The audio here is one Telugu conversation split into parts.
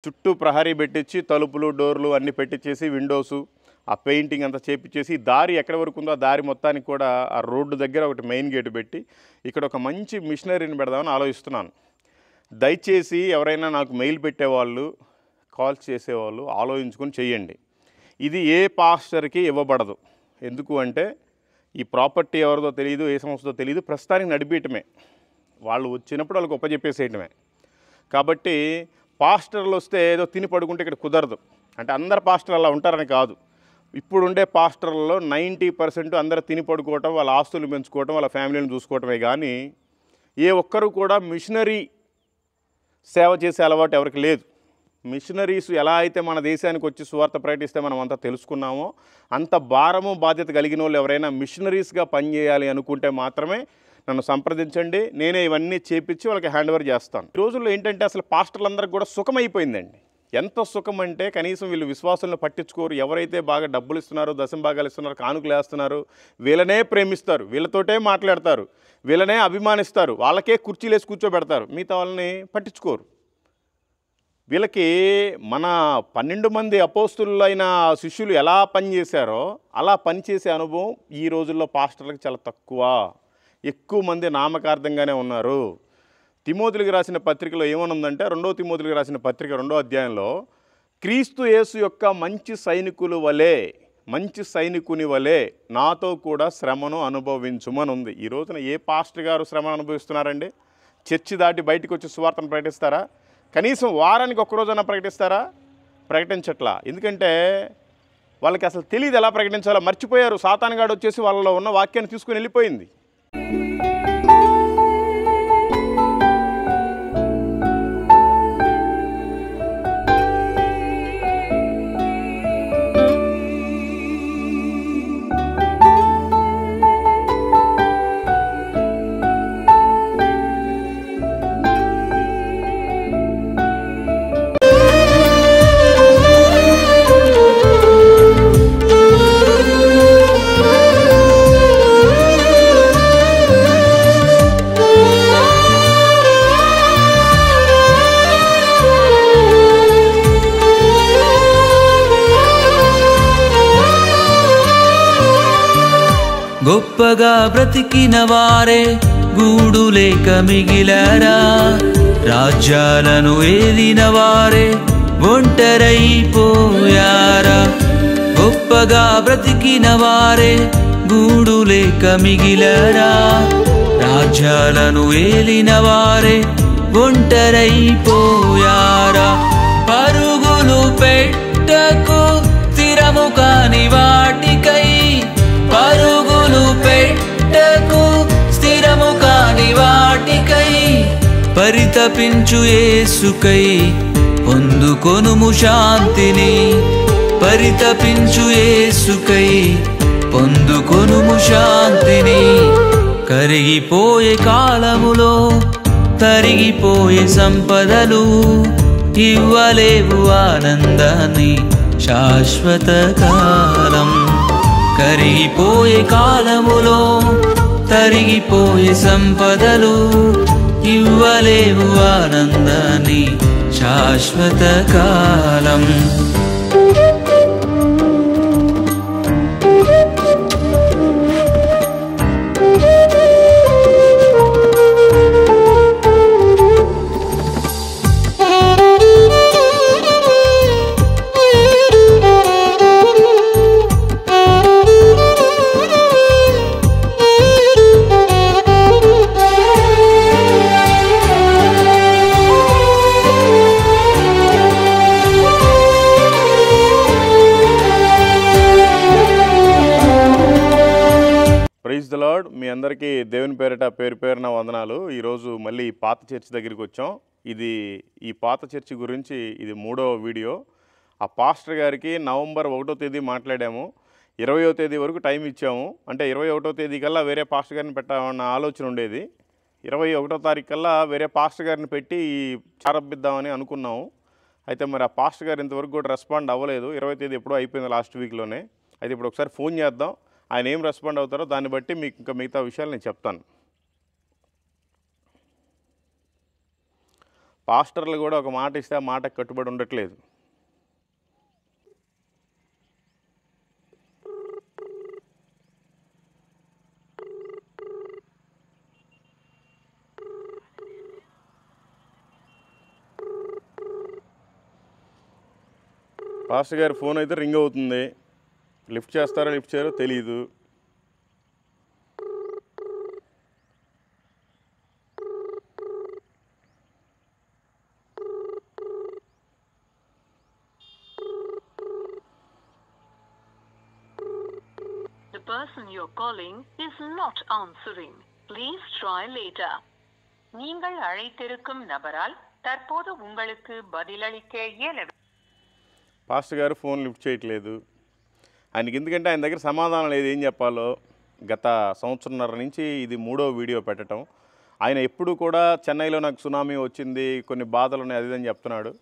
చుట్టూ ప్రహరీ పెట్టించి తలుపులు డోర్లు అన్నీ పెట్టించేసి విండోసు ఆ పెయింటింగ్ అంతా చేపించేసి దారి ఎక్కడి వరకు ఉందో ఆ దారి మొత్తానికి కూడా ఆ రోడ్డు దగ్గర ఒకటి మెయిన్ గేట్ పెట్టి ఇక్కడ ఒక మంచి మిషనరీని పెడదామని ఆలోచిస్తున్నాను. దయచేసి ఎవరైనా నాకు మెయిల్ పెట్టేవాళ్ళు కాల్స్ చేసేవాళ్ళు ఆలోచించుకొని చేయండి. ఇది ఏ పాస్టర్కి ఇవ్వబడదు. ఎందుకు అంటే ఈ ప్రాపర్టీ ఎవరిదో తెలియదు, ఏ సంస్థతో తెలియదు, ప్రస్తుతానికి నడిపేయటమే, వాళ్ళు వచ్చినప్పుడు వాళ్ళకి ఒప్పజెప్పేసేయటమే. కాబట్టి పాస్టర్లు వస్తే ఏదో తిని పడుకుంటే ఇక్కడ కుదరదు. అంటే అందరు పాస్టర్లు అలా ఉంటారని కాదు. ఇప్పుడుండే పాస్టర్లలో 90% అందరూ తిని పడుకోవటం, వాళ్ళ ఆస్తులు పెంచుకోవటం, వాళ్ళ ఫ్యామిలీని చూసుకోవటమే కానీ ఏ ఒక్కరు కూడా మిషనరీ సేవ చేసే అలవాటు ఎవరికి లేదు. మిషనరీస్ ఎలా అయితే మన దేశానికి వచ్చి సువార్త ప్రకటిస్తే మనం అంతా తెలుసుకున్నామో అంత భారము బాధ్యత కలిగిన వాళ్ళు ఎవరైనా మిషనరీస్గా పనిచేయాలి అనుకుంటే మాత్రమే నన్ను సంప్రదించండి. నేనే ఇవన్నీ చేపించి వాళ్ళకి హ్యాండ్ ఓవర్ చేస్తాను. ఈ రోజుల్లో ఏంటంటే అసలు పాస్టర్లందరికీ కూడా సుఖమైపోయిందండి. ఎంత సుఖం అంటే కనీసం వీళ్ళు విశ్వాసాలను పట్టించుకోరు. ఎవరైతే బాగా డబ్బులు ఇస్తున్నారో, దశంభాగాలు ఇస్తున్నారో, కానుకలు వేస్తున్నారు, వీళ్ళనే ప్రేమిస్తారు, వీళ్ళతోటే మాట్లాడతారు, వీళ్ళనే అభిమానిస్తారు, వాళ్ళకే కుర్చీలు వేసి కూర్చోబెడతారు, మిగతా వాళ్ళని పట్టించుకోరు. వీళ్ళకి మన 12 మంది అపోస్తులైన శిష్యులు ఎలా పనిచేశారో అలా పనిచేసే అనుభవం ఈ రోజుల్లో పాస్టర్లకు చాలా తక్కువ. ఎక్కువ మంది నామకార్థంగానే ఉన్నారు. తిమోతికి రాసిన పత్రికలో ఏమనుందంటే 2వ తిమోతికి రాసిన పత్రిక 2వ అధ్యాయంలో క్రీస్తు యేసు యొక్క మంచి సైనికుని వలె నాతో కూడా శ్రమను అనుభవించుమని ఉంది. ఈ రోజున ఏ పాస్టర్ గారు శ్రమను అనుభవిస్తున్నారండి? చర్చి దాటి బయటకు వచ్చి సువార్తను ప్రకటిస్తారా? కనీసం వారానికి ఒక్కరోజైనా ప్రకటిస్తారా? ప్రకటించట్లా. ఎందుకంటే వాళ్ళకి అసలు తెలియదు ఎలా ప్రకటించాలో, మర్చిపోయారు. సాతానుగాడు వచ్చేసి వాళ్ళలో ఉన్న వాక్యాన్ని తీసుకుని వెళ్ళిపోయింది. గొప్పగా బ్రతికిన వారే గూడు లేక మిగిలారా, రాజ్యాలను ఏలిన వారే ఒంటరైపోయారా. గొప్పగా బ్రతికిన వారే గూడు లేక మిగిలారా, రాజ్యాలను ఏలిన వారే ఒంటరైపోయారా. పరుగులు పెట్టకు స్థిరము కాని వాటికై, పరుగులు పెట్టకు స్థిరము కాని వాటికై, పరితపించు యేసుకై పొందుకొనుము శాంతిని. పరితపించు యేసుకై పొందుకొనుము శాంతిని. కరిగిపోయే కాలములో తరిగిపోయే సంపదలు ఇవ్వలేవు ఆనందాన్ని శాశ్వత కాలం. కరిగిపోయే కాలములో తరిగిపోయే సంపదలు ఇవ్వలేవు ఆనందాన్ని శాశ్వత కాలం. Praise the lord. మీ అందరికీ దేవుని పేరిట పేరు పేరున వందనాలు. ఈరోజు మళ్ళీ పాత చర్చి దగ్గరికి వచ్చాం. ఈ పాత చర్చి గురించి ఇది 3వ వీడియో. ఆ పాస్టర్ గారికి నవంబర్ 1వ తేదీ మాట్లాడాము. 20వ తేదీ వరకు టైం ఇచ్చాము. అంటే 21వ తేదీ కల్లా వేరే పాస్టర్ గారిని పెట్టామన్న ఆలోచన ఉండేది. 21వ తారీఖు కల్లా వేరే పాస్టర్ గారిని పెట్టి చారబిద్దామని అనుకున్నాము. అయితే మరి ఆ పాస్టర్ గారు ఇంతవరకు కూడా రెస్పాండ్ అవ్వలేదు. 20వ తేదీ ఎప్పుడో అయిపోయింది, లాస్ట్ వీక్లోనే. అయితే ఇప్పుడు ఒకసారి ఫోన్ చేద్దాం. ఆయన ఏం రెస్పాండ్ అవుతారో దాన్ని బట్టి మీకు ఇంకా మిగతా విషయాలు నేను చెప్తాను. పాస్టర్లు కూడా ఒక మాట ఇస్తే ఆ మాటకు కట్టుబడి ఉండట్లేదు. పాస్టర్ గారి ఫోన్ అయితే రింగ్ అవుతుంది. లిఫ్ట్ చేస్తారో లిఫ్ట్ చేయరో తెలీదు. The person you're calling is not answering. Please try later. நீங்கள் அழைத்திருக்கும் நபரால் தற்போது உங்களுக்கு பதிலளிக்க இயலவில்லை. పాస్టర్ గారు ఫోన్ లిఫ్ట్ చేయట్లేదు. ఆయనకి ఎందుకంటే ఆయన దగ్గర సమాధానం లేదు ఏం చెప్పాలో. గత సంవత్సరంన్నర నుంచి ఇది 3వ వీడియో పెట్టడం. ఆయన ఎప్పుడు కూడా చెన్నైలో నాకు సునామీ వచ్చింది, కొన్ని బాధలు ఉన్నాయి, అది అని చెప్తున్నాడు.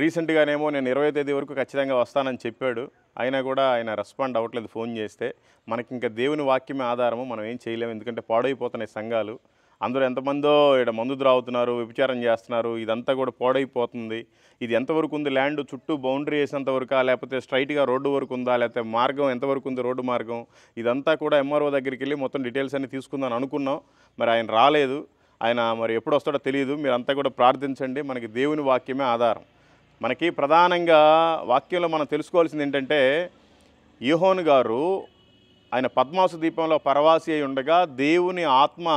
రీసెంట్గానేమో నేను 20వ తేదీ వరకు ఖచ్చితంగా వస్తానని చెప్పాడు. అయినా కూడా ఆయన రెస్పాండ్ అవ్వట్లేదు ఫోన్ చేస్తే. మనకి ఇంకా దేవుని వాక్యమే ఆధారము, మనం ఏం చేయలేము. ఎందుకంటే పాడైపోతున్నాయి సంఘాలు. అందరూ ఎంతమందో ఇక్కడ మందు త్రాగుతున్నారు, వ్యభిచారం చేస్తున్నారు. ఇదంతా కూడా పాడైపోతుంది. ఇది ఎంతవరకు ఉంది, ల్యాండ్ చుట్టూ బౌండరీ వేసేంతవరకా, లేకపోతే స్ట్రైట్గా రోడ్డు వరకు ఉందా, లేకపోతే మార్గం ఎంతవరకు ఉంది, రోడ్డు మార్గం, ఇదంతా కూడా ఎంఆర్ఓ దగ్గరికి వెళ్ళి మొత్తం డీటెయిల్స్ అన్ని తీసుకుందాం అనుకున్నాం. మరి ఆయన రాలేదు. ఆయన మరి ఎప్పుడు వస్తాడో తెలియదు. మీరంతా కూడా ప్రార్థించండి. మనకి దేవుని వాక్యమే ఆధారం. మనకి ప్రధానంగా వాక్యంలో మనం తెలుసుకోవాల్సింది ఏంటంటే, యోహాను గారు ఆయన పద్మాసు దీపంలో పరవాసి అయి ఉండగా దేవుని ఆత్మ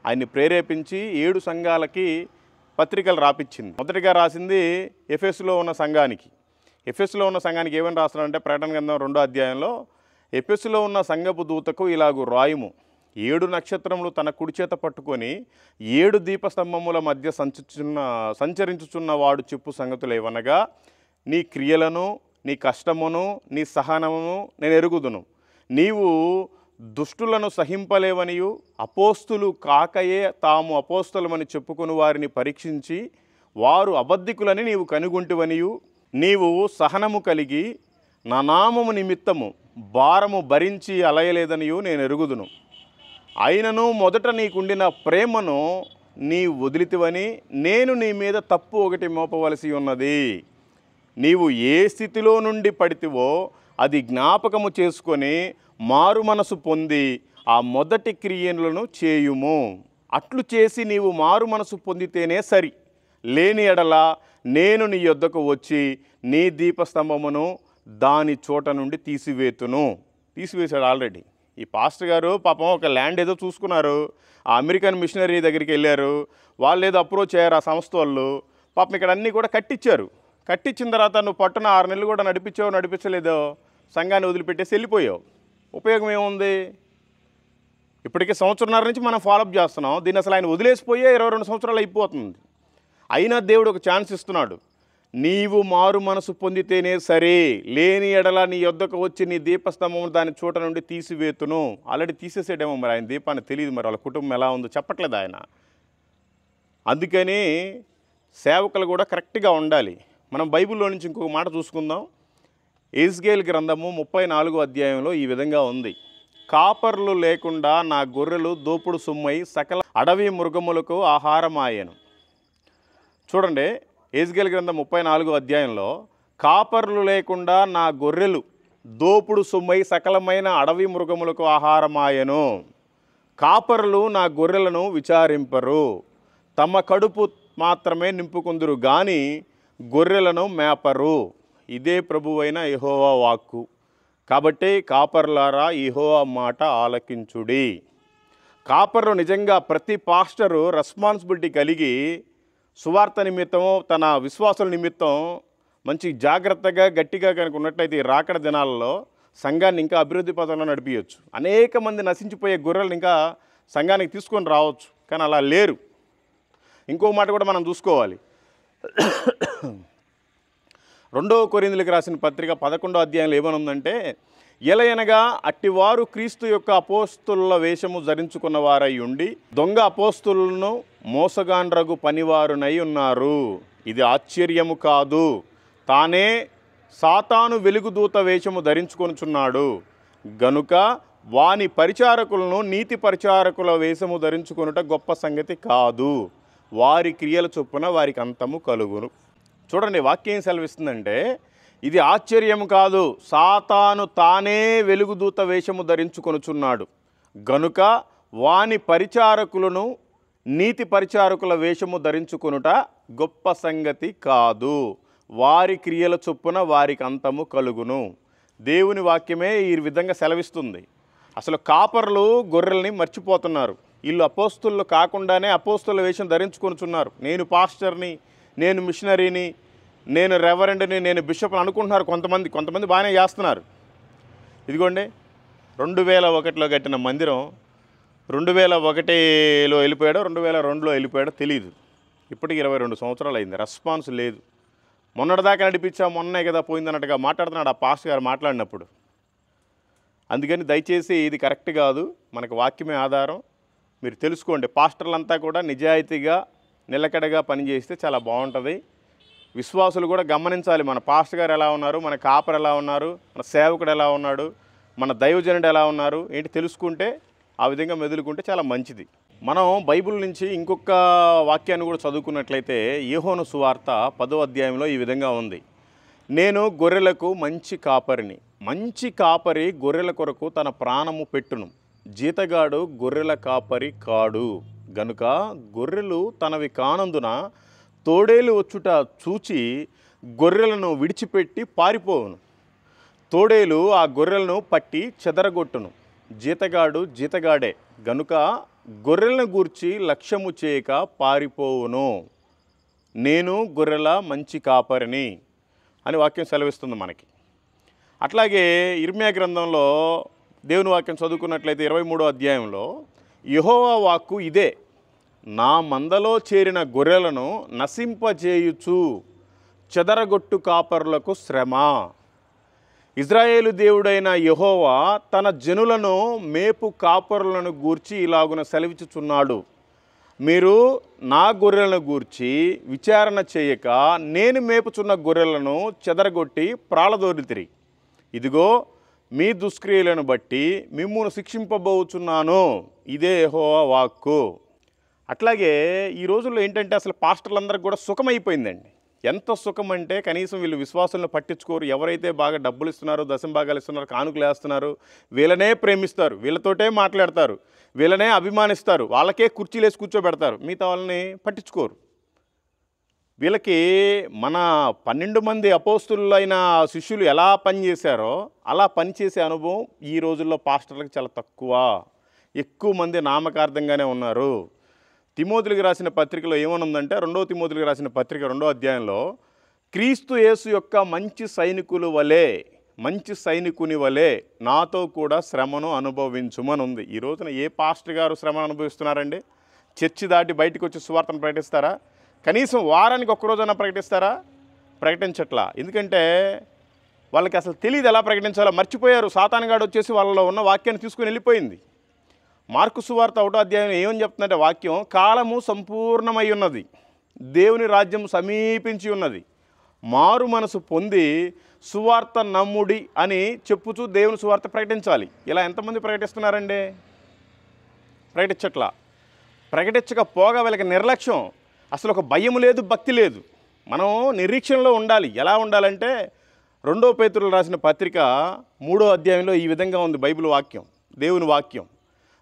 ఆయన్ని ప్రేరేపించి 7 సంఘాలకి పత్రికలు రాపిచ్చింది. మొదటిగా రాసింది ఎఫెసులో ఉన్న సంఘానికి. ఎఫెసులో ఉన్న సంఘానికి ఏమని రాస్తున్నాడంటే, ప్రకటన గ్రంథం 2వ అధ్యాయంలో, ఎఫెసులో ఉన్న సంఘపు దూతకు ఇలాగు రాయుము, 7 నక్షత్రములు తన కుడి చేత పట్టుకొని 7 దీపస్తంభముల మధ్య సంచరించుచున్న వాడు చెప్పు సంగతులు ఏవనగా, నీ క్రియలను, నీ కష్టమును, నీ సహనమును నేను ఎరుగుదును. నీవు దుష్టులను సహింపలేవనియు, అపోస్తులు కాకయే తాము అపోస్తులమని చెప్పుకొని వారిని పరీక్షించి వారు అబద్ధికులని నీవు కనుగొంటివనియు, నీవు సహనము కలిగి నా నామము నిమిత్తము భారము భరించి అలయలేదనియు నేను ఎరుగుదును. అయినను మొదట నీకుండిన ప్రేమను నీ వదిలితివని నేను నీ మీద తప్పు ఒకటి మోపవలసి ఉన్నది. నీవు ఏ స్థితిలో నుండి పడితివో అది జ్ఞాపకము చేసుకొని మారు మనసు పొంది ఆ మొదటి క్రియలను చేయుము. అట్లు చేసి నీవు మారు మనసు పొందితేనే సరి. లేని ఎడల నేను నీ యొద్దకు వచ్చి నీ దీపస్తంభమును దాని చోట నుండి తీసివేశాడు ఆల్రెడీ. ఈ పాస్టర్ గారు పాపం ఒక ల్యాండ్ ఏదో చూసుకున్నారు. ఆ అమెరికన్ మిషనరీ దగ్గరికి వెళ్ళారు. వాళ్ళు ఏదో అప్రోచ్ అయ్యారు ఆ సంస్థ వాళ్ళు. పాపం ఇక్కడ అన్నీ కూడా కట్టించారు. కట్టించిన తర్వాత నువ్వు పట్టున 6 నెలలు కూడా నడిపించలేదో, సంఘాన్ని వదిలిపెట్టేసి వెళ్ళిపోయావు. ఉపయోగం ఏముంది? ఇప్పటికే సంవత్సరంన్నర నుంచి మనం ఫాలోఅప్ చేస్తున్నాం. దీన్ని అసలు ఆయన వదిలేసిపోయే 22 సంవత్సరాలు అయిపోతుంది. అయినా దేవుడు ఒక ఛాన్స్ ఇస్తున్నాడు. నీవు మారు మనసు పొందితేనే సరే, లేని ఎడల నీ యొద్దకు వచ్చి నీ దీపస్తంభం దాని చోట నుండి తీసివేతును. ఆల్రెడీ తీసేసాడేమో, మరి ఆయన దీపాన్ని తెలియదు, మరి వాళ్ళ కుటుంబం ఎలా ఉందో చెప్పట్లేదు ఆయన. అందుకని సేవకులు కూడా కరెక్ట్గా ఉండాలి. మనం బైబిల్లో నుంచి ఇంకొక మాట చూసుకుందాం. ఎజ్కేలు గ్రంథము 34వ అధ్యాయంలో ఈ విధంగా ఉంది. కాపర్లు లేకుండా నా గొర్రెలు దోపుడు సొమ్మై సకల అడవి మృగములకు ఆహారమాయను. చూడండి, ఎజ్కేలు గ్రంథం 34వ అధ్యాయంలో కాపర్లు లేకుండా నా గొర్రెలు దోపుడు సొమ్మై సకలమైన అడవి మృగములకు ఆహారమాయను. కాపరులు నా గొర్రెలను విచారింపరు, తమ కడుపు మాత్రమే నింపుకుందురు గాని గొర్రెలను మేపరు. ఇదే ప్రభువైన యెహోవా వాక్కు. కాబట్టి కాపర్లారా యెహోవా మాట ఆలకించుడి. కాపర్లు నిజంగా ప్రతి పాస్టరు రెస్పాన్సిబిలిటీ కలిగి సువార్త నిమిత్తం, తన విశ్వాసుల నిమిత్తం మంచి జాగ్రత్తగా గట్టిగా కనుక ఉన్నట్లయితే ఈ రాకడ దినాలలో సంఘాన్ని ఇంకా అభివృద్ధి పదంలో నడిపించవచ్చు. అనేక మంది నశించిపోయే గొర్రెలను ఇంకా సంఘానికి తీసుకొని రావచ్చు, కానీ అలా లేరు. ఇంకో మాట కూడా మనం చూసుకోవాలి. 2వ కొరింథీయులకు రాసిన పత్రిక 11వ అధ్యాయంలో ఏమనుందంటే, ఎలయనగా అట్టివారు క్రీస్తు యొక్క అపోస్తుల వేషము ధరించుకున్న వారై ఉండి దొంగ అపోస్తులను మోసగాండ్రగు పనివారునై ఉన్నారు. ఇది ఆశ్చర్యము కాదు. తానే సాతాను వెలుగుదూత వేషము ధరించుకొనుచున్నాడు గనుక వాని పరిచారకులను నీతి పరిచారకుల వేషము ధరించుకొనుట గొప్ప సంగతి కాదు. వారి క్రియల చొప్పున వారికి అంతము కలుగును. చూడండి వాక్యం ఏం సెలవిస్తుందంటే, ఇది ఆశ్చర్యం కాదు, సాతాను తానే వెలుగుదూత వేషము ధరించుకొనుచున్నాడు గనుక వాని పరిచారకులను నీతి పరిచారకుల వేషము ధరించుకొనుట గొప్ప సంగతి కాదు, వారి క్రియల చొప్పున వారికి అంతము కలుగును. దేవుని వాక్యమే ఈ విధంగా సెలవిస్తుంది. అసలు కాపర్లు గొర్రెల్ని మర్చిపోతున్నారు. వీళ్ళు అపోస్తులు కాకుండానే అపోస్తుల వేషం ధరించుకొనుచున్నారు. నేను పాస్టర్ని, నేను మిషనరీని, నేను రెవరెండ్ని, నేను బిషప్ని అనుకుంటున్నారు కొంతమంది బాగానే చేస్తున్నారు. ఇదిగోండి 2001లో కట్టిన మందిరం 2001లో వెళ్ళిపోయాడో 2002లో వెళ్ళిపోయాడో తెలియదు. ఇప్పటికి 22 సంవత్సరాలు అయింది, రెస్పాన్స్ లేదు. మొన్నటిదాకా నడిపించా, మొన్నే కదా పోయిందన్నట్టుగా మాట్లాడుతున్నాడు ఆ పాస్టర్ గారు మాట్లాడినప్పుడు. అందుకని దయచేసి ఇది కరెక్ట్ కాదు, మనకు వాక్యమే ఆధారం. మీరు తెలుసుకోండి, పాస్టర్లంతా కూడా నిజాయితీగా నిలకడగా పనిచేస్తే చాలా బాగుంటుంది. విశ్వాసులు కూడా గమనించాలి, మన పాస్టర్ గారు ఎలా ఉన్నారు, మన కాపర్ ఎలా ఉన్నారు, మన సేవకుడు ఎలా ఉన్నాడు, మన దైవజనుడు ఎలా ఉన్నారు ఏంటి తెలుసుకుంటే ఆ విధంగా మెదులుకుంటే చాలా మంచిది. మనం బైబిల్ నుంచి ఇంకొక వాక్యాన్ని కూడా చదువుకున్నట్లయితే యోహాను సువార్త 10వ అధ్యాయంలో ఈ విధంగా ఉంది. నేను గొర్రెలకు మంచి కాపరిని, మంచి కాపరి గొర్రెల కొరకు తన ప్రాణము పెట్టును, జీతగాడు గొర్రెల కాపరి కాడు గనుక గొర్రెలు తనవి కానందున తోడేలు వచ్చుట చూచి గొర్రెలను విడిచిపెట్టి పారిపోవును. తోడేలు ఆ గొర్రెలను పట్టి చెదరగొట్టును. జీతగాడు జీతగాడే గనుక గొర్రెలను గూర్చి లక్ష్యము చేయక పారిపోవును. నేను గొర్రెల మంచి కాపరిని అని వాక్యం సెలవిస్తుంది మనకి. అట్లాగే ఇర్మియా గ్రంథంలో దేవుని వాక్యం చదువుకున్నట్లయితే 23వ అధ్యాయంలో యెహోవా వాక్కు ఇదే, నా మందలో చేరిన గొర్రెలను నశింపజేయుచు చెదరగొట్టు కాపరులకు శ్రమ. ఇజ్రాయేలు దేవుడైన యెహోవా తన జనులను మేపు కాపరులను గూర్చి ఇలాగున సెలవిచ్చుచున్నాడు, మీరు నా గొర్రెలను గూర్చి విచారణ చేయక నేను మేపుచున్న గొర్రెలను చెదరగొట్టి ప్రాళదోరితిరి. ఇదిగో మీ దుష్క్రియలను బట్టి మిమ్మును శిక్షింపబోచున్నాను, ఇదే యెహోవా వాక్కు. అట్లాగే ఈ రోజుల్లో ఏంటంటే అసలు పాస్టర్లందరికీ కూడా సుఖమైపోయిందండి. ఎంత సుఖం అంటే కనీసం వీళ్ళు విశ్వాసాలను పట్టించుకోరు. ఎవరైతే బాగా డబ్బులు ఇస్తున్నారో, దశంభాగాలు ఇస్తున్నారో, కానుకలు వేస్తున్నారు, వీళ్ళనే ప్రేమిస్తారు, వీళ్ళతోటే మాట్లాడతారు, వీళ్ళనే అభిమానిస్తారు, వాళ్ళకే కుర్చీలు వేసి కూర్చోబెడతారు, మిగతా వాళ్ళని పట్టించుకోరు. వీళ్ళకి మన 12 మంది అపోస్తులైన శిష్యులు ఎలా పనిచేశారో అలా పనిచేసే అనుభవం ఈ రోజుల్లో పాస్టర్లకు చాలా తక్కువ. ఎక్కువ మంది నామకార్థంగానే ఉన్నారు. తిమోతికి రాసిన పత్రికలో ఏమనుందంటే 2వ తిమోతికి రాసిన పత్రిక 2వ అధ్యాయంలో క్రీస్తు యేసు యొక్క మంచి సైనికుని వలె నాతో కూడా శ్రమను అనుభవించుమని ఉంది. ఈ రోజున ఏ పాస్టర్ గారు శ్రమను అనుభవిస్తున్నారండి? చర్చి దాటి బయటకు వచ్చి సువార్తను ప్రకటిస్తారా? కనీసం వారానికి ఒక్కరోజైనా ప్రకటిస్తారా? ప్రకటించట్లా. ఎందుకంటే వాళ్ళకి అసలు తెలియదు ఎలా ప్రకటించాలో, మర్చిపోయారు. సాతానుగాడు వచ్చేసి వాళ్ళలో ఉన్న వాక్యాన్ని తీసుకుని వెళ్ళిపోయింది. మార్కు సువార్త 1వ అధ్యాయం ఏమని చెప్తుందంటే వాక్యం, కాలము సంపూర్ణమై ఉన్నది, దేవుని రాజ్యం సమీపించి ఉన్నది, మారు మనసు పొంది సువార్త నమ్ముడి అని చెప్పుచూ దేవుని సువార్త ప్రకటించాలి. ఇలా ఎంతమంది ప్రకటిస్తున్నారండి? ప్రకటించట్లా. ప్రకటించకపోగా వీళ్ళకి నిర్లక్ష్యం, అసలు ఒక భయం లేదు, భక్తి లేదు. మనం నిరీక్షణలో ఉండాలి. ఎలా ఉండాలంటే 2వ పేతురులు రాసిన పత్రిక 3వ అధ్యాయంలో ఈ విధంగా ఉంది బైబిల్ వాక్యం, దేవుని వాక్యం.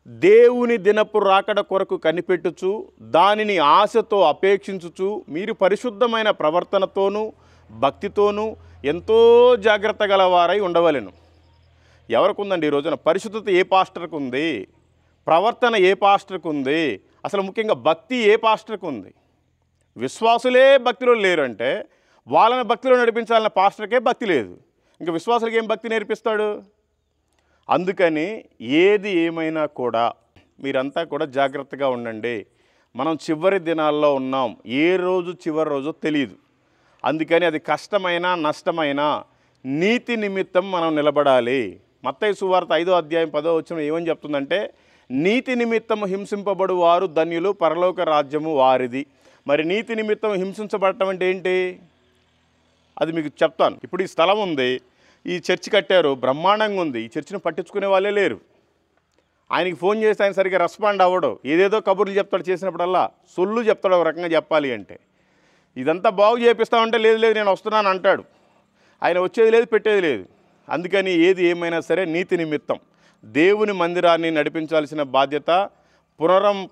దేవుని దినపు రాకడ కొరకు కనిపెట్టుచు దానిని ఆశతో అపేక్షించుచు మీరు పరిశుద్ధమైన ప్రవర్తనతోనూ భక్తితోనూ ఎంతో జాగ్రత్త గలవారై ఉండవలెను. ఎవరికి ఉందండి ఈ రోజున? పరిశుద్ధత ఏ పాస్టర్కు ఉంది? ప్రవర్తన ఏ పాస్టర్కు ఉంది? అసలు ముఖ్యంగా భక్తి ఏ పాస్టర్కు ఉంది? విశ్వాసులే భక్తిలో లేరు అంటే వాళ్ళని భక్తిలో నడిపించాలన్న పాస్టర్కే భక్తి లేదు, ఇంకా విశ్వాసులకి ఏం భక్తి నేర్పిస్తాడు? అందుకని ఏది ఏమైనా కూడా మీరంతా కూడా జాగ్రత్తగా ఉండండి. మనం చివరి దినాల్లో ఉన్నాం, ఏ రోజు చివరి రోజు తెలియదు. అందుకని అది కష్టమైనా నష్టమైనా నీతి నిమిత్తం మనం నిలబడాలి. మత్తయి సువార్త 5వ అధ్యాయం 10వ వచనం ఏమని చెప్తుందంటే, నీతి నిమిత్తం హింసింపబడు వారు ధన్యులు, పరలోక రాజ్యము వారిది. మరి నీతి నిమిత్తం హింసించబడటం అంటే ఏంటి? అది మీకు చెప్తాను. ఇప్పుడు ఈ స్థలం ఉంది, ఈ చర్చి కట్టారు, బ్రహ్మాండంగా ఉంది, ఈ చర్చిని పట్టించుకునే వాళ్ళే లేరు. ఆయనకి ఫోన్ చేస్తే ఆయన సరిగ్గా రెస్పాండ్ అవ్వడు, ఏదేదో కబుర్లు చెప్తాడు, చేసినప్పుడల్లా సొల్లు చెప్తాడు ఒక రకంగా చెప్పాలి అంటే. ఇదంతా బాగు చేపిస్తామంటే లేదు లేదు నేను వస్తున్నాను అంటాడు. ఆయన వచ్చేది లేదు, పెట్టేది లేదు. అందుకని ఏది ఏమైనా సరే నీతి నిమిత్తం దేవుని మందిరాన్ని నడిపించాల్సిన బాధ్యత,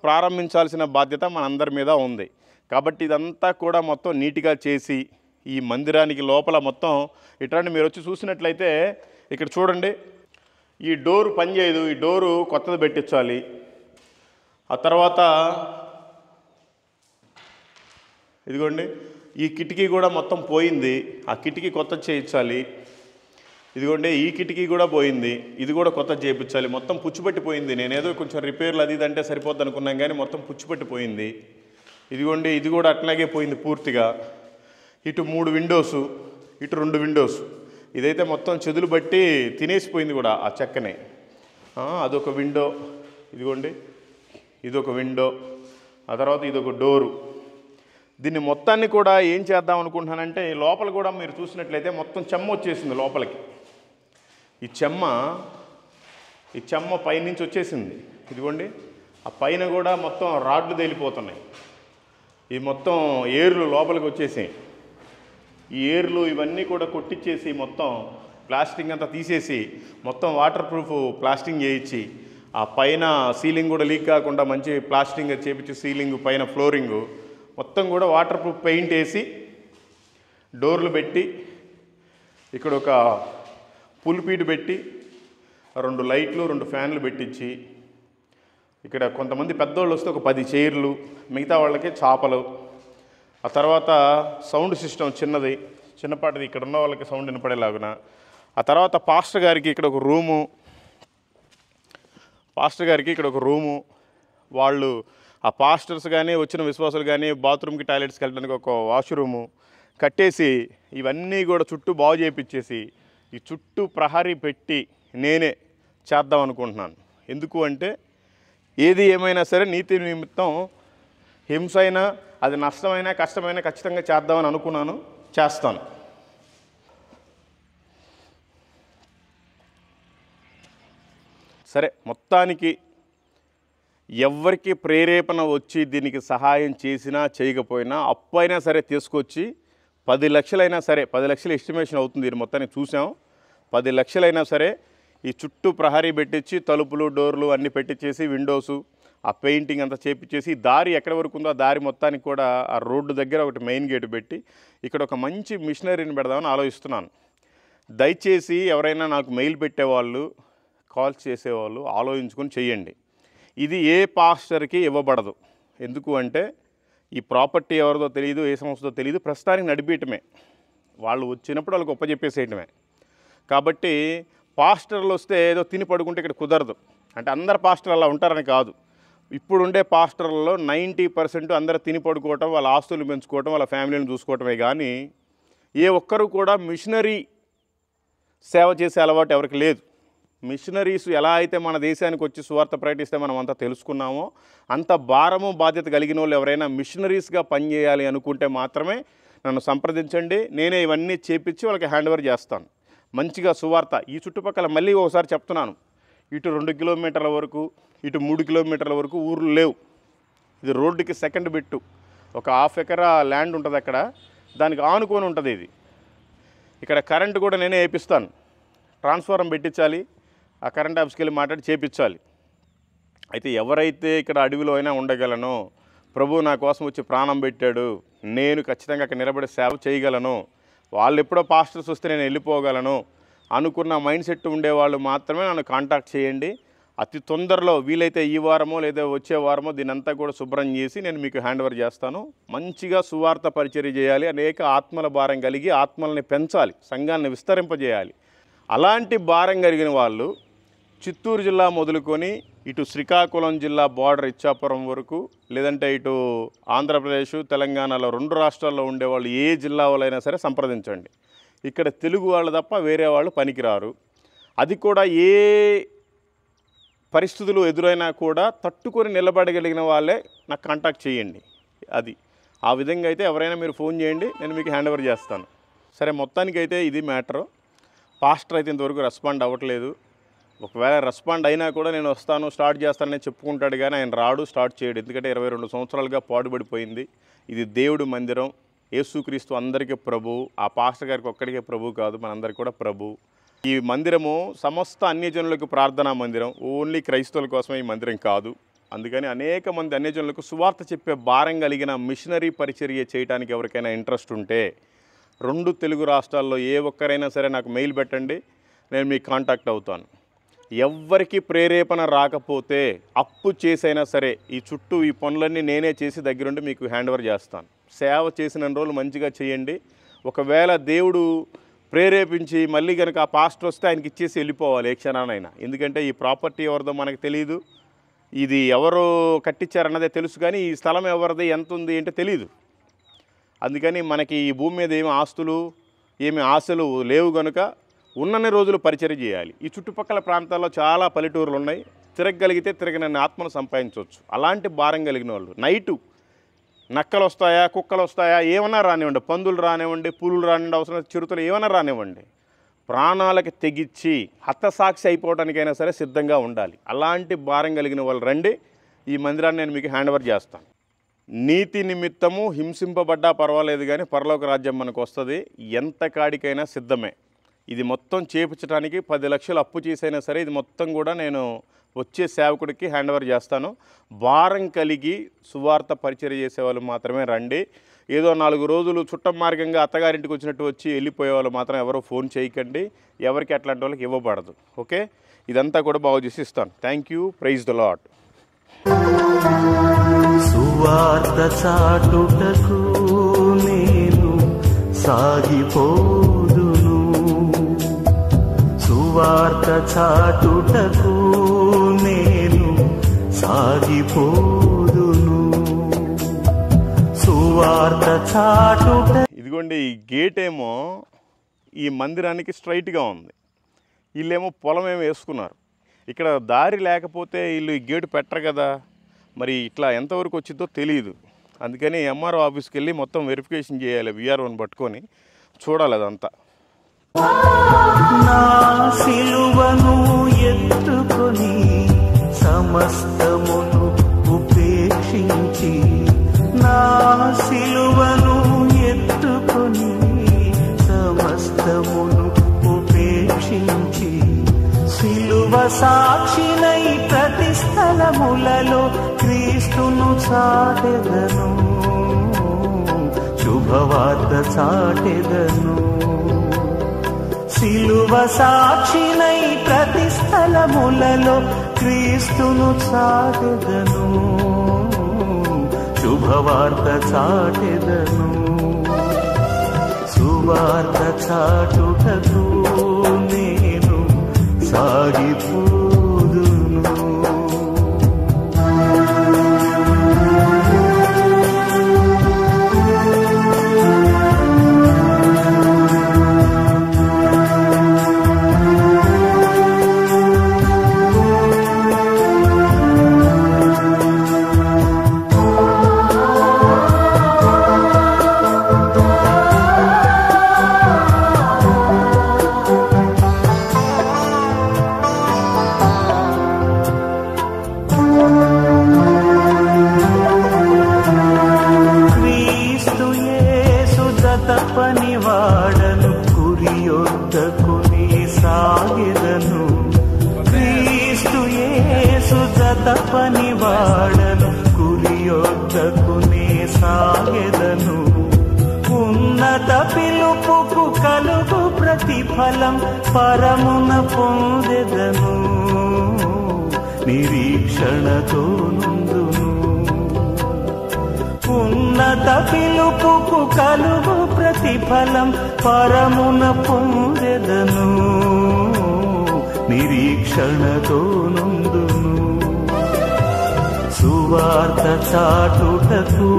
ప్రారంభించాల్సిన బాధ్యత మనందరి మీద ఉంది. కాబట్టి ఇదంతా కూడా మొత్తం నీట్గా చేసి ఈ మందిరానికి లోపల మొత్తం ఇట్లాంటి మీరు వచ్చి చూసినట్లయితే ఇక్కడ చూడండి, ఈ డోరు పనిచేయదు, ఈ డోరు కొత్తది పెట్టించాలి. ఆ తర్వాత ఇదిగోండి ఈ కిటికీ కూడా మొత్తం పోయింది, ఆ కిటికీ కొత్త చేయించాలి. ఇదిగోండి ఈ కిటికీ కూడా పోయింది, ఇది కూడా కొత్త చేయించాలి. మొత్తం పుచ్చిపట్టిపోయింది. నేనేదో కొంచెం రిపేర్లు అది ఇదంటే సరిపోద్ది అనుకున్నాం, కానీ మొత్తం పుచ్చిపట్టిపోయింది. ఇదిగోండి ఇది కూడా అట్లాగే పోయింది పూర్తిగా. ఇటు 3 విండోసు, ఇటు 2 విండోస్. ఇదైతే మొత్తం చెదులు బట్టి తినేసిపోయింది కూడా ఆ చెక్కనే. అదొక విండో, ఇదిగోండి ఇదొక విండో. ఆ తర్వాత ఇదొక డోరు. దీన్ని మొత్తాన్ని కూడా ఏం చేద్దాం అనుకుంటున్నానంటే లోపల కూడా మీరు చూసినట్లయితే మొత్తం చెమ్మ వచ్చేసింది లోపలికి. ఈ చెమ్మ పైనుంచి వచ్చేసింది. ఇదిగోండి ఆ పైన కూడా మొత్తం రాడ్లు తేలిపోతున్నాయి. ఈ మొత్తం ఏర్లు లోపలికి వచ్చేసాయి. ఈ ఏర్లు ఇవన్నీ కూడా కొట్టించేసి మొత్తం ప్లాస్టింగ్ అంతా తీసేసి మొత్తం వాటర్ ప్రూఫ్ ప్లాస్టింగ్ చేయించి ఆ పైన సీలింగ్ కూడా లీక్ కాకుండా మంచి ప్లాస్టింగ్ చేపించి సీలింగ్ పైన ఫ్లోరింగు మొత్తం కూడా వాటర్ ప్రూఫ్ పెయింట్ వేసి డోర్లు పెట్టి ఇక్కడ ఒక పుల్పీట్ పెట్టి 2 లైట్లు 2 ఫ్యాన్లు పెట్టించి ఇక్కడ కొంతమంది పెద్దవాళ్ళు వస్తే ఒక 10 చైర్లు, మిగతా వాళ్ళకి చాపలు. ఆ తర్వాత సౌండ్ సిస్టమ్ చిన్నపాటిది ఇక్కడ ఉన్న వాళ్ళకి సౌండ్ వినపడేలాగున. ఆ తర్వాత పాస్టర్ గారికి ఇక్కడ ఒక రూము, వాళ్ళు ఆ పాస్టర్స్ కానీ వచ్చిన విశ్వాసులు కానీ బాత్రూమ్కి టాయిలెట్స్కి వెళ్ళడానికి ఒక వాష్రూము కట్టేసి ఇవన్నీ కూడా చుట్టూ బాగు చేయించేసి ఈ చుట్టూ ప్రహరీ పెట్టి నేనే చేద్దాం అనుకుంటున్నాను. ఎందుకు అంటే ఏది ఏమైనా సరే నీతి నిమిత్తం హింస అయినా అది నష్టమైనా కష్టమైనా ఖచ్చితంగా చేద్దామని అనుకున్నాను, చేస్తాను. సరే మొత్తానికి ఎవరికి ప్రేరేపణ వచ్చి దీనికి సహాయం చేసినా చేయకపోయినా అప్పు అయినా సరే తీసుకొచ్చి 10 లక్షలైనా సరే, 10 లక్షల ఎస్టిమేషన్ అవుతుంది దీన్ని మొత్తానికి చూసాం. 10 లక్షలైనా సరే ఈ చుట్టూ ప్రహరీ పెట్టించి తలుపులు డోర్లు అన్నీ పెట్టించేసి విండోసు ఆ పెయింటింగ్ అంతా చేపించేసి దారి ఎక్కడి వరకు ఉందో ఆ దారి మొత్తానికి కూడా ఆ రోడ్డు దగ్గర ఒకటి మెయిన్ గేట్ పెట్టి ఇక్కడ ఒక మంచి మిషనరీని పెడదామని ఆలోచిస్తున్నాను. దయచేసి ఎవరైనా నాకు మెయిల్ పెట్టేవాళ్ళు, కాల్ చేసేవాళ్ళు ఆలోచించుకొని చేయండి. ఇది ఏ పాస్టర్కి ఇవ్వబడదు. ఎందుకు అంటే ఈ ప్రాపర్టీ ఎవరిదో తెలియదు, ఏ సంస్థతో తెలియదు, ప్రస్తుతానికి నడిపేయటమే. వాళ్ళు వచ్చినప్పుడు వాళ్ళకి ఒప్పజెప్పేసేయటమే. కాబట్టి పాస్టర్లు వస్తే ఏదో తిని పడుకుంటే ఇక్కడ కుదరదు. అంటే అందరు పాస్టర్లు అలా ఉంటారని కాదు. ఇప్పుడుండే పాస్టర్లలో 90% అందరూ తిని పడుకోవటం, వాళ్ళ ఆస్తులు పెంచుకోవటం, వాళ్ళ ఫ్యామిలీని చూసుకోవటమే కానీ ఏ ఒక్కరు కూడా మిషనరీ సేవ చేసే అలవాటు ఎవరికి లేదు. మిషనరీస్ ఎలా అయితే మన దేశానికి వచ్చి సువార్త ప్రకటిస్తే మనం అంతా తెలుసుకున్నామో అంత భారము బాధ్యత కలిగిన వాళ్ళు ఎవరైనా మిషనరీస్గా పనిచేయాలి అనుకుంటే మాత్రమే నన్ను సంప్రదించండి. నేనే ఇవన్నీ చేపించి వాళ్ళకి హ్యాండ్ ఓవర్ చేస్తాను. మంచిగా సువార్త ఈ చుట్టుపక్కల మళ్ళీ ఒకసారి చెప్తున్నాను, ఇటు 2 కిలోమీటర్ల వరకు, ఇటు 3 కిలోమీటర్ల వరకు ఊర్లు లేవు. ఇది రోడ్డుకి సెకండ్ బిట్టు, ఒక 1/2 ఎకరా ల్యాండ్ ఉంటుంది అక్కడ, దానికి ఆనుకొని ఉంటుంది ఇది. ఇక్కడ కరెంటు కూడా నేనే వేపిస్తాను. ట్రాన్స్ఫార్మర్ పెట్టించాలి, ఆ కరెంట్ ఆఫీస్కి వెళ్ళి మాట్లాడి చేపించాలి. అయితే ఎవరైతే ఇక్కడ అడవిలో అయినా ఉండగలనో, ప్రభు నా కోసం వచ్చి ప్రాణం పెట్టాడు, నేను ఖచ్చితంగా అక్కడ నిలబడి సేవ చేయగలను, వాళ్ళు ఎప్పుడో పాస్టర్స్ వస్తే నేను వెళ్ళిపోగలను అనుకున్న మైండ్ సెట్ ఉండేవాళ్ళు మాత్రమే నన్ను కాంటాక్ట్ చేయండి. అతి తొందరలో వీలైతే ఈ వారమో లేదా వచ్చే వారమో దీనంతా కూడా శుభ్రం చేసి నేను మీకు హ్యాండ్ ఓవర్ చేస్తాను. మంచిగా సువార్త పరిచర్య చేయాలి, అనేక ఆత్మల భారం కలిగి ఆత్మల్ని పెంచాలి, సంఘాన్ని విస్తరింపజేయాలి. అలాంటి భారం కలిగిన వాళ్ళు చిత్తూరు జిల్లా మొదలుకొని ఇటు శ్రీకాకుళం జిల్లా బార్డర్ ఇచ్చాపురం వరకు, లేదంటే ఇటు ఆంధ్రప్రదేశ్ తెలంగాణలో 2 రాష్ట్రాల్లో ఉండేవాళ్ళు ఏ జిల్లా వాళ్ళైనా సరే సంప్రదించండి. ఇక్కడ తెలుగు వాళ్ళు తప్ప వేరే వాళ్ళు పనికిరారు. అది కూడా ఏ పరిస్థితులు ఎదురైనా కూడా తట్టుకొని నిలబడగలిగిన వాళ్ళే నాకు కాంటాక్ట్ చేయండి. అది ఆ విధంగా అయితే ఎవరైనా మీరు ఫోన్ చేయండి, నేను మీకు హ్యాండ్ ఓవర్ చేస్తాను. సరే మొత్తానికైతే ఇది మ్యాటరు. పాస్టర్ అయితే ఇంతవరకు రెస్పాండ్ అవ్వట్లేదు. ఒకవేళ రెస్పాండ్ అయినా కూడా నేను వస్తాను స్టార్ట్ చేస్తానని చెప్పుకుంటాడు, కానీ ఆయన రాడు, స్టార్ట్ చేయడు. ఎందుకంటే 22 సంవత్సరాలుగా పాడుబడిపోయింది. ఇది దేవుడి మందిరం, యేసుక్రీస్తు అందరికీ ప్రభు, ఆ పాస్టర్ గారికి ఒక్కడికే ప్రభు కాదు, మనందరికీ కూడా ప్రభు. ఈ మందిరము సమస్త అన్యజనులకు ప్రార్థనా మందిరం, ఓన్లీ క్రైస్తవుల కోసమే ఈ మందిరం కాదు. అందుకని అనేక మంది అన్యజనులకు సువార్త చెప్పే భారం కలిగిన మిషనరీ పరిచర్య చేయడానికి ఎవరికైనా ఇంట్రెస్ట్ ఉంటే 2 తెలుగు రాష్ట్రాల్లో ఏ ఒక్కరైనా సరే నాకు మెయిల్ పెట్టండి, నేను మీకు కాంటాక్ట్ అవుతాను. ఎవ్వరికి ప్రేరేపణ రాకపోతే అప్పు చేసైనా సరే ఈ చుట్టూ ఈ పనులన్నీ నేనే చేసి దగ్గరుండి మీకు హ్యాండ్ ఓవర్ చేస్తాను. సేవ చేసిన రోజులు మంచిగా చేయండి. ఒకవేళ దేవుడు ప్రేరేపించి మళ్ళీ కనుక ఆ పాస్టర్ వస్తే ఆయనకి ఇచ్చేసి వెళ్ళిపోవాలి ఏ క్షణానైనా. ఎందుకంటే ఈ ప్రాపర్టీ ఎవరిదో మనకు తెలియదు, ఇది ఎవరు కట్టించారన్నదే తెలుసు, కానీ ఈ స్థలం ఎవరిది ఎంత ఉంది అంటే తెలియదు. అందుకని మనకి ఈ భూమి మీద ఏమి ఆస్తులు ఏమి ఆశలు లేవు కనుక ఉన్నన్ని రోజులు పరిచర్య చేయాలి. ఈ చుట్టుపక్కల ప్రాంతాల్లో చాలా పల్లెటూర్లు ఉన్నాయి, తిరగగలిగితే తిరగనన్ని ఆత్మను సంపాదించవచ్చు. అలాంటి భారం కలిగిన వాళ్ళు నైటు నక్కలు వస్తాయా, కుక్కలు వస్తాయా, ఏమన్నా రానివ్వండి, పందులు రానివ్వండి, పులులు రానివ్వండి, అవసరం చిరుతలు ఏమన్నా రానివ్వండి, ప్రాణాలకి తెగించి హతసాక్షి అయిపోవడానికైనా సరే సిద్ధంగా ఉండాలి. అలాంటి భారం కలిగిన వాళ్ళు రండి, ఈ మందిరాన్ని నేను మీకు హ్యాండ్ ఓవర్ చేస్తాను. నీతి నిమిత్తము హింసింపబడ్డా పర్వాలేదు, కానీ పరలోక రాజ్యం మనకు వస్తుంది. ఎంత కాడికైనా సిద్ధమే. ఇది మొత్తం చేపించడానికి 10 లక్షలు అప్పు చేసైనా సరే ఇది మొత్తం కూడా నేను వచ్చే సేవకుడికి హ్యాండ్ ఓవర్ చేస్తాను. భారం కలిగి సువార్త పరిచర్య చేసేవాళ్ళు మాత్రమే రండి. ఏదో 4 రోజులు చుట్టం మార్గంగా అత్తగారింటికి వచ్చినట్టు వచ్చి వెళ్ళిపోయే వాళ్ళు మాత్రం ఎవరో ఫోన్ చేయకండి, ఎవరికి అట్లాంటి వాళ్ళకి ఇవ్వబడదు. ఓకే, ఇదంతా కూడా బాగు చేసి ఇస్తాను. Thank you. Praise the lord. సువార్త చాటుటకు నేను సాగిపోదును, సువార్త చాటుటకు నేను సాగిపోదును, సువార్త చాటుట. ఇదిగోండి, ఈ గేట్ ఏమో ఈ మందిరానికి స్ట్రైట్గా ఉంది, వీళ్ళేమో పొలం ఏమో వేసుకున్నారు. ఇక్కడ దారి లేకపోతే వీళ్ళు ఈ గేటు పెట్టరు కదా, మరి ఇట్లా ఎంతవరకు వచ్చిందో తెలియదు. అందుకని ఎంఆర్ఓ ఆఫీస్కి వెళ్ళి మొత్తం వెరిఫికేషన్ చేయాలి, విఆర్ఓని పట్టుకొని చూడాలి అదంతా. నా సిలువను ఎత్తుకొని సమస్తమును ఉపేక్షించి, నా సిలువను ఎత్తుకొని సమస్తమును ఉపేక్షించి, సిలువ సాక్షినై ప్రతి స్థలములలో క్రీస్తును చాటెదను, శుభవార్త చాటెదను. సిలువ సాక్షినై ప్రతి స్థలములలో క్రీస్తును చాటెదను, శుభవార్త చాటెదను. సువార్త చాటుటకు నేను సాగిపోదును. పనివాడను కురియొద్దకుని సాగెదను, క్రీస్తు యేసు జత పనివాడను కురియొద్దకుని సాగెదను. ఉన్నత పిలుపుకు కలుగు ప్రతిఫలం పరమున పొందెదను, నిరీక్షణతో నుండును. ఉన్నత పిలుపుకు కలుగు ప్రతిఫలం పరమున పొందెదను, నిరీక్షణతో నుండును. సువార్త చాటుటకు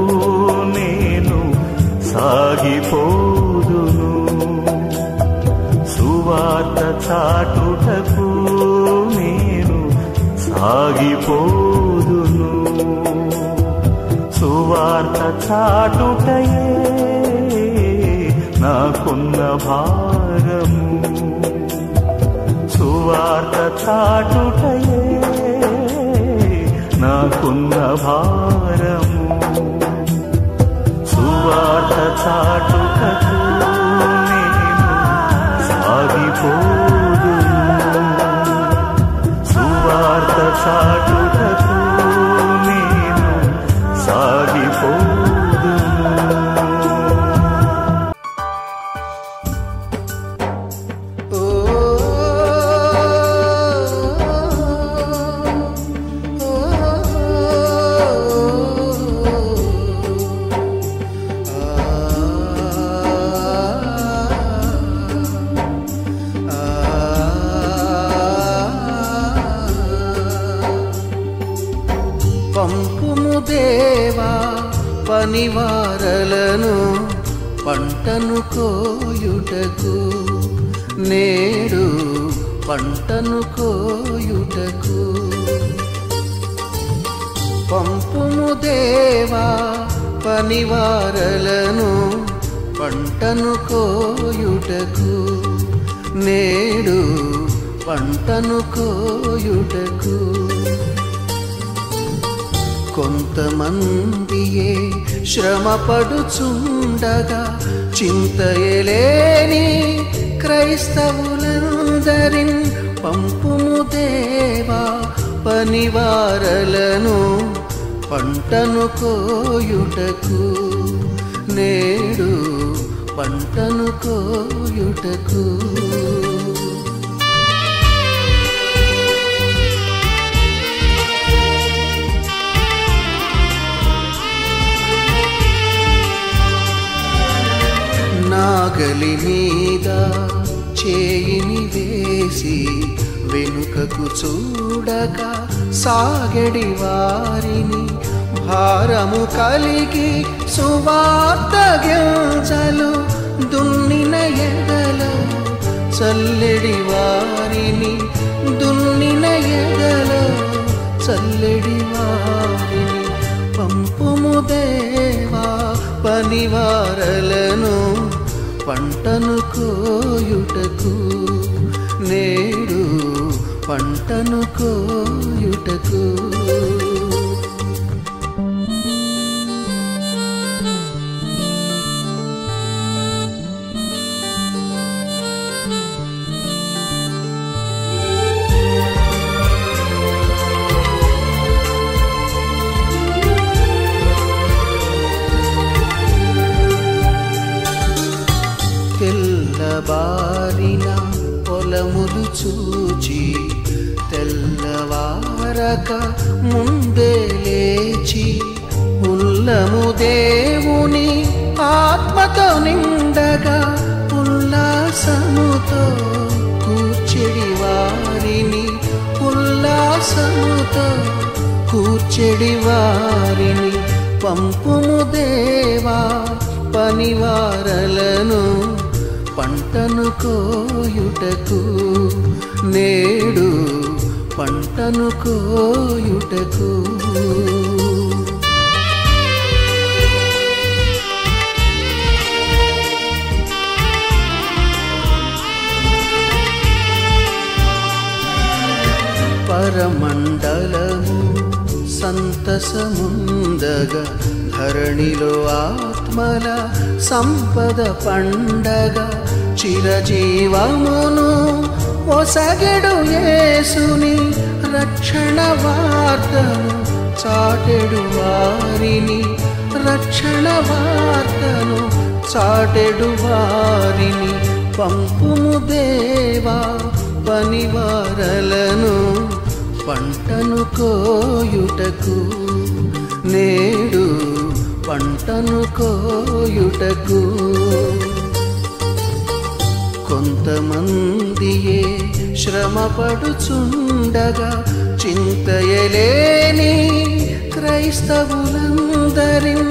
నేను సాగిపోదును, సువార్త చాటుటకు నేను సాగిపోదును. సువార్త చాటుటయే నాకున్న భారము, సువార్త చాటుటయే నాకున్న భారము. సువార్త చాటుటకు నేను సాగిపోదును. సువార్త చాటుటకు నేను సాగిపోదును. పంపుము దేవా పనివారలను పంటను కోయుటకు, నేడు పంటను కోయుటకు. పంపుము దేవా పనివారలను పంటను కోయుటకు, నేడు పంటను కోయుటకు. కొంతమందియే శ్రమపడుచుండగా చింతయలేని క్రైస్తవులందరిన్ పంపుము దేవా పనివారలను పంటను కోయుటకు, నేడు పంటను కోయుటకు. నాగలి మీద చేయిని వేసి వెనుకకు చూడక సాగడి వారిని, భారము కలిగి సువార్త గింజలు దున్నిన ఎదలో చల్లెడి వారిని, దున్నిన ఎదలో చల్లెడి వారిని పంపుము దేవా పనివారలను పంటను కోయుటకు, నేడు పంటను కోయుటకు. తెల్లబారిన పొలములు చూచి తెల్లవారక ముందే లేచి, ఉల్లము దేవుని ఆత్మతో నిండగా ఉల్లాసముతో కూర్చెడి వారిని, ఉల్లాసముతో కూర్చెడి వారిని పంపుము దేవా పనివారలను పంటను కోయుటకు, నేడు పంటను కోయుటకు. పరమండలము సంతసముందగా ధరణిలో ఆత్మల సంపద పండగ, చిరజీవమును ఒసగెడు యేసుని రక్షణ వార్తను చాటెడు వారిని, రక్షణ వార్తను చాటెడు వారిని పంపుము దేవా పనివారలను పంటను కోయుటకు, నేడు పంటను కోయుటకు. కొంతమందియే శ్రమపడుచుండగా చింతయలేని క్రైస్తవులందరిన్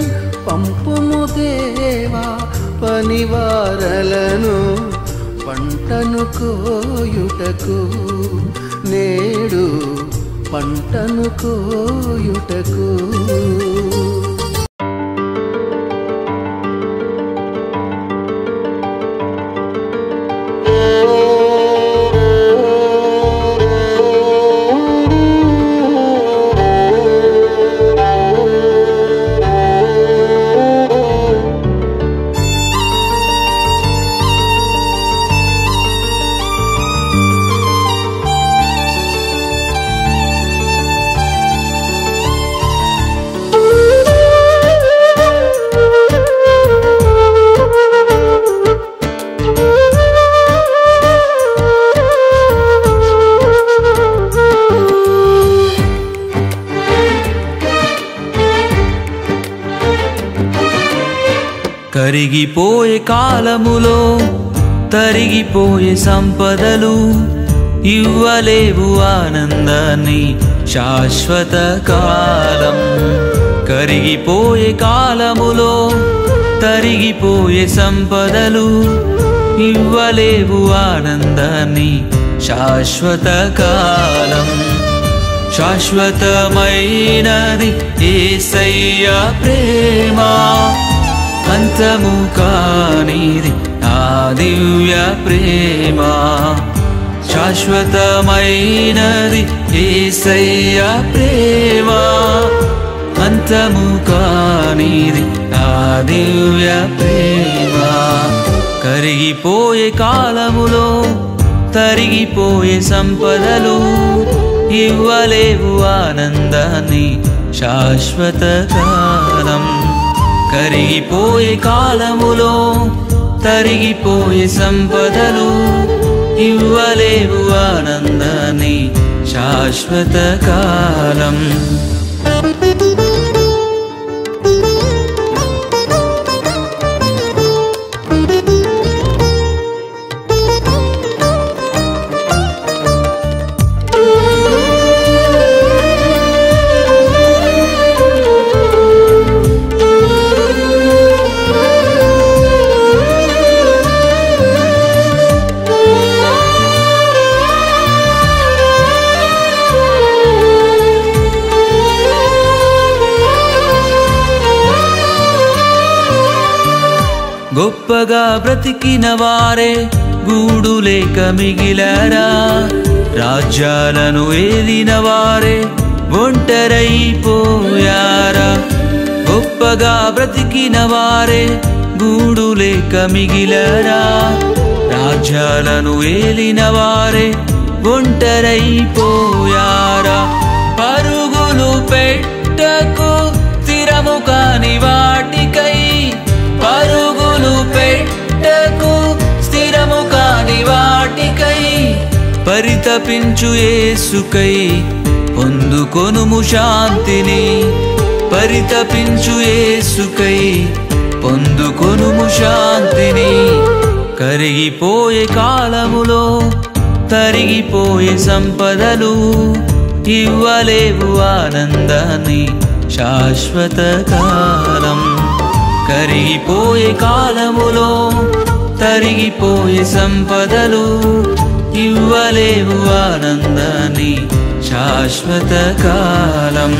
పంపుము దేవా పనివారలను పంటను కోయుటకు, నేడు పంటను కోయుటకు. కరిగిపోయే కాలములో తరిగిపోయే సంపదలు ఇవ్వలేవు ఆనందాన్ని శాశ్వత కాలం. కరిగిపోయే కాలములో తరిగిపోయే సంపదలు ఇవ్వలేవు ఆనందాన్ని శాశ్వత కాలం. శాశ్వతమైనది యేసయ్య ప్రేమ, అంతము కానిది ఆ దివ్య ప్రేమ. శాశ్వతమైనది యేసయ్య ప్రేమ, అంతము కానిది ఆ దివ్య ప్రేమ. కరిగిపోయే కాలములో తరిగిపోయే సంపదలు ఇవ్వలేవు ఆనందాన్ని శాశ్వత కాలం. కరిగిపోయే కాలములో తరిగిపోయే సంపదలు ఇవ్వలేవు ఆనందాన్ని శాశ్వత కాలం. గొప్పగా బ్రతికిన వారే గూడు లేక మిగిలారా, రాజ్యాలను ఏలిన వారే ఒంటరైపోయారా. గొప్పగా బ్రతికిన వారే గూడు లేక మిగిలారా, రాజ్యాలను ఏలిన వారే ఒంటరైపోయారా. పరుగులు పెట్టకు స్థిరము కాని వాటికై, పరుగులు పెట్టకు స్థిరము కాని వాటికై, పరితపించు యేసుకై పొందుకొనుము శాంతిని. పరితపించు యేసుకై పొందుకొనుము శాంతిని. కరిగిపోయే కాలములో తరిగిపోయే సంపదలు ఇవ్వలేవు ఆనందాన్ని శాశ్వత కాలం. కరిగిపోయే కాలములో తరిగిపోయే సంపదలు ఇవ్వలేవు ఆనందాన్ని శాశ్వత కాలం.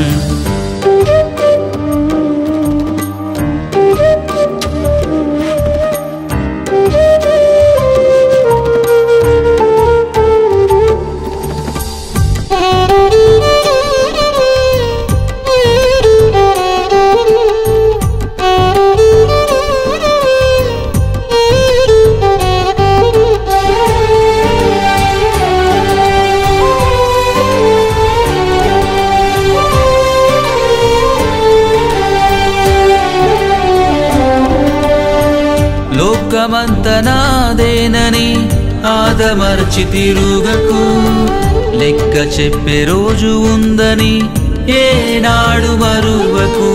లోకమంత నాదేనని ఆదమర్చి తిరుగకు, లెక్క చెప్పే రోజు ఉందని ఏనాడు మరువకు.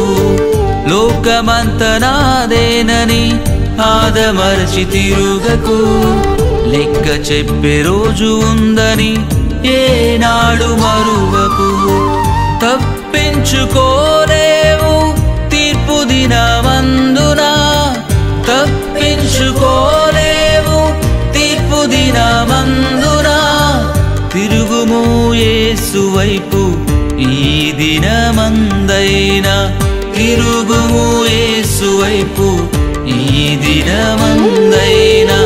లోకమంత నాదేనని ఆదమర్చి తిరుగకు, లెక్క చెప్పే రోజు ఉందని ఏనాడు మరువకు. తప్పించుకోలేవు తీర్పు దినమందున, తప్పించుకోలేవు తీర్పు దినమందున. తిరుగుము యేసు వైపు ఈ దినమందైనా, తిరుగుము యేసు వైపు ఈ దినమందైనా.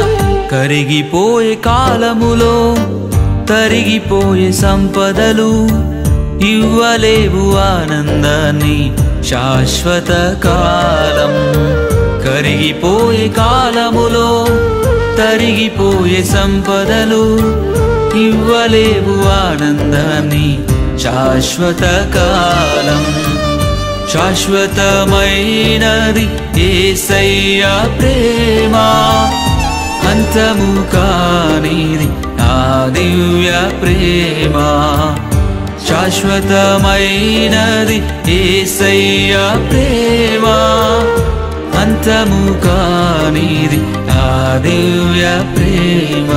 కరిగిపోయే కాలములో తరిగిపోయే సంపదలు ఇవ్వలేవు ఆనందాన్ని శాశ్వత కాలం. కరిగిపోయే కాలములో తరిగిపోయే సంపదలు ఇవ్వలేవు ఆనందాన్ని శాశ్వత కాలం. శాశ్వతమైనది యేసయ్య ప్రేమ, అంతము కానిది ఆ దివ్య ప్రేమ. శాశ్వతమైనది యేసయ్య ప్రేమ, అంతము కానిది నా దివ్య ప్రేమ